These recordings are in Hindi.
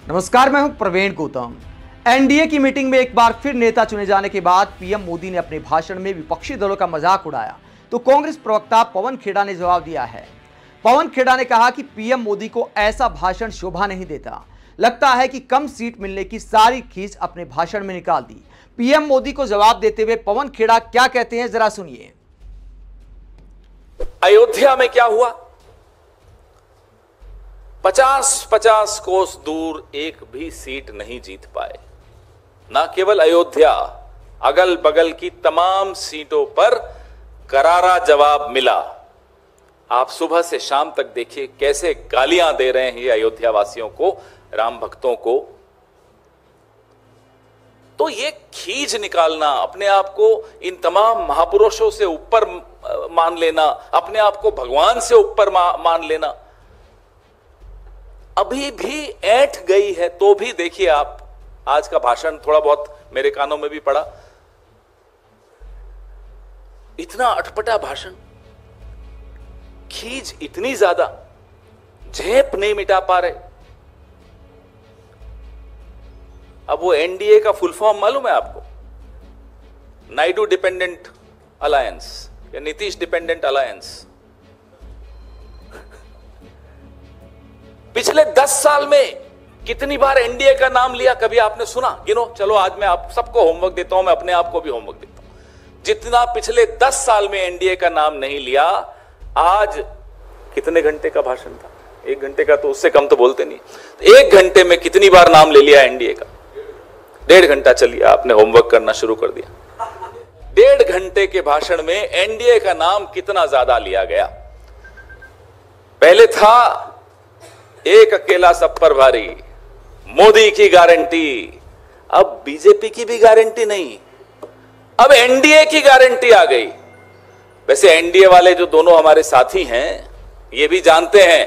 नमस्कार, मैं हूं प्रवीण गौतम। एनडीए की मीटिंग में एक बार फिर नेता चुने जाने के बाद पीएम मोदी ने अपने भाषण में विपक्षी दलों का मजाक उड़ाया तो कांग्रेस प्रवक्ता पवन खेड़ा ने जवाब दिया है। पवन खेड़ा ने कहा कि पीएम मोदी को ऐसा भाषण शोभा नहीं देता। लगता है कि कम सीट मिलने की सारी खींच अपने भाषण में निकाल दी। पीएम मोदी को जवाब देते हुए पवन खेड़ा क्या कहते हैं, जरा सुनिए। अयोध्या में क्या हुआ? 50-50 कोस दूर एक भी सीट नहीं जीत पाए। ना केवल अयोध्या, अगल बगल की तमाम सीटों पर करारा जवाब मिला। आप सुबह से शाम तक देखिए कैसे गालियां दे रहे हैं ये अयोध्या वासियों को, राम भक्तों को। तो ये खींच निकालना, अपने आप को इन तमाम महापुरुषों से ऊपर मान लेना, अपने आप को भगवान से ऊपर मान लेना, अभी भी ऐंठ गई है। तो भी देखिए आप आज का भाषण थोड़ा बहुत मेरे कानों में भी पड़ा। इतना अटपटा भाषण, खींच इतनी ज्यादा, झेप नहीं मिटा पा रहे। अब वो एनडीए का फुल फॉर्म मालूम है आपको? नायडू डिपेंडेंट अलायंस या नीतीश डिपेंडेंट अलायंस। पिछले 10 साल में कितनी बार एनडीए का नाम लिया, कभी आपने सुना? गिनो। चलो आज मैं आप सबको होमवर्क देता हूं, मैं अपने आप को भी होमवर्क देता हूं। जितना पिछले 10 साल में एनडीए का नाम नहीं लिया, आज कितने घंटे का भाषण था? 1 घंटे का, तो उससे कम तो बोलते नहीं। 1 घंटे में कितनी बार नाम ले लिया एनडीए का? 1.5 घंटा चलिए, आपने होमवर्क करना शुरू कर दिया। 1.5 घंटे के भाषण में एनडीए का नाम कितना ज्यादा लिया गया। पहले था एक अकेला सब पर भारी, मोदी की गारंटी। अब बीजेपी की भी गारंटी नहीं, अब एनडीए की गारंटी आ गई। वैसे एनडीए वाले जो दोनों हमारे साथी हैं, ये भी जानते हैं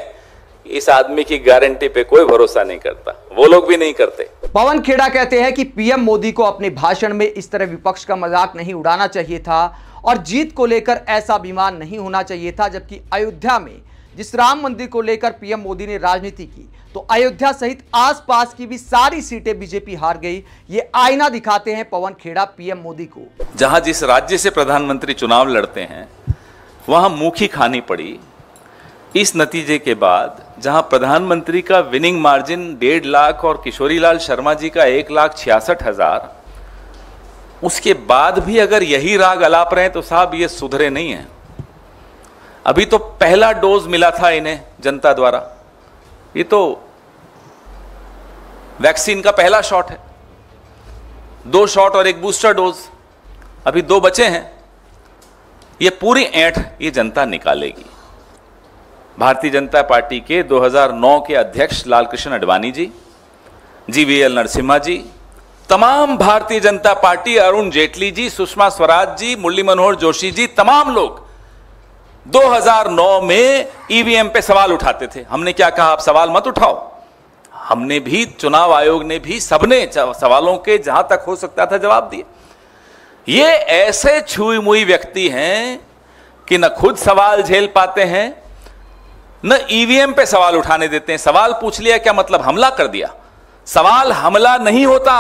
इस आदमी की गारंटी पे कोई भरोसा नहीं करता, वो लोग भी नहीं करते। पवन खेड़ा कहते हैं कि पीएम मोदी को अपने भाषण में इस तरह विपक्ष का मजाक नहीं उड़ाना चाहिए था और जीत को लेकर ऐसा अभिमान नहीं होना चाहिए था। जबकि अयोध्या में जिस राम मंदिर को लेकर पीएम मोदी ने राजनीति की, तो अयोध्या सहित आसपास की भी सारी सीटें बीजेपी हार गई। ये आईना दिखाते हैं पवन खेड़ा पीएम मोदी को। जहां जिस राज्य से प्रधानमंत्री चुनाव लड़ते हैं वहां मुखी खानी पड़ी इस नतीजे के बाद, जहां प्रधानमंत्री का विनिंग मार्जिन 1.5 लाख और किशोरीलाल शर्मा जी का 1,66,000, उसके बाद भी अगर यही राग अलाप रहे तो साहब ये सुधरे नहीं है। अभी तो पहला डोज मिला था इन्हें जनता द्वारा, ये तो वैक्सीन का पहला शॉट है। 2 शॉट और 1 बूस्टर डोज, अभी 2 बचे हैं। ये पूरी ऐंठ ये जनता निकालेगी। भारतीय जनता पार्टी के 2009 के अध्यक्ष लालकृष्ण आडवाणी जी, जीवीएल नरसिम्हा जी, तमाम भारतीय जनता पार्टी, अरुण जेटली जी, सुषमा स्वराज जी, मुरली मनोहर जोशी जी, तमाम लोग 2009 में ईवीएम पे सवाल उठाते थे। हमने क्या कहा? आप सवाल मत उठाओ। हमने भी, चुनाव आयोग ने भी, सबने सवालों के जहां तक हो सकता था जवाब दिए। ये ऐसे छुई मुई व्यक्ति हैं कि न खुद सवाल झेल पाते हैं, न ईवीएम पे सवाल उठाने देते हैं। सवाल पूछ लिया क्या मतलब हमला कर दिया? सवाल हमला नहीं होता,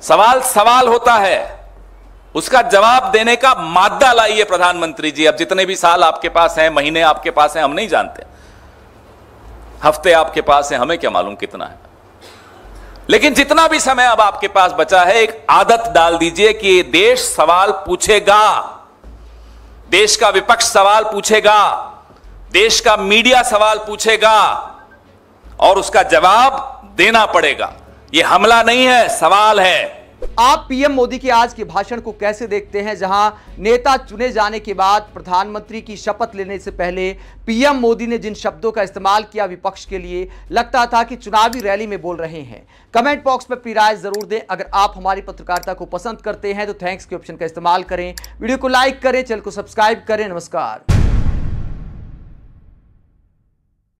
सवाल सवाल होता है। उसका जवाब देने का मादा लाइए प्रधानमंत्री जी। अब जितने भी साल आपके पास हैं, महीने आपके पास हैं, हम नहीं जानते, हफ्ते आपके पास हैं, हमें क्या मालूम कितना है। लेकिन जितना भी समय अब आपके पास बचा है, एक आदत डाल दीजिए कि ये देश सवाल पूछेगा, देश का विपक्ष सवाल पूछेगा, देश का मीडिया सवाल पूछेगा और उसका जवाब देना पड़ेगा। ये हमला नहीं है, सवाल है। आप पीएम मोदी के आज के भाषण को कैसे देखते हैं, जहां नेता चुने जाने के बाद प्रधानमंत्री की शपथ लेने से पहले पीएम मोदी ने जिन शब्दों का इस्तेमाल किया विपक्ष के लिए, लगता था कि चुनावी रैली में बोल रहे हैं। कमेंट बॉक्स में अपनी राय जरूर दें। अगर आप हमारी पत्रकारिता को पसंद करते हैं तो थैंक्स के ऑप्शन का इस्तेमाल करें, वीडियो को लाइक करें, चैनल को सब्सक्राइब करें। नमस्कार।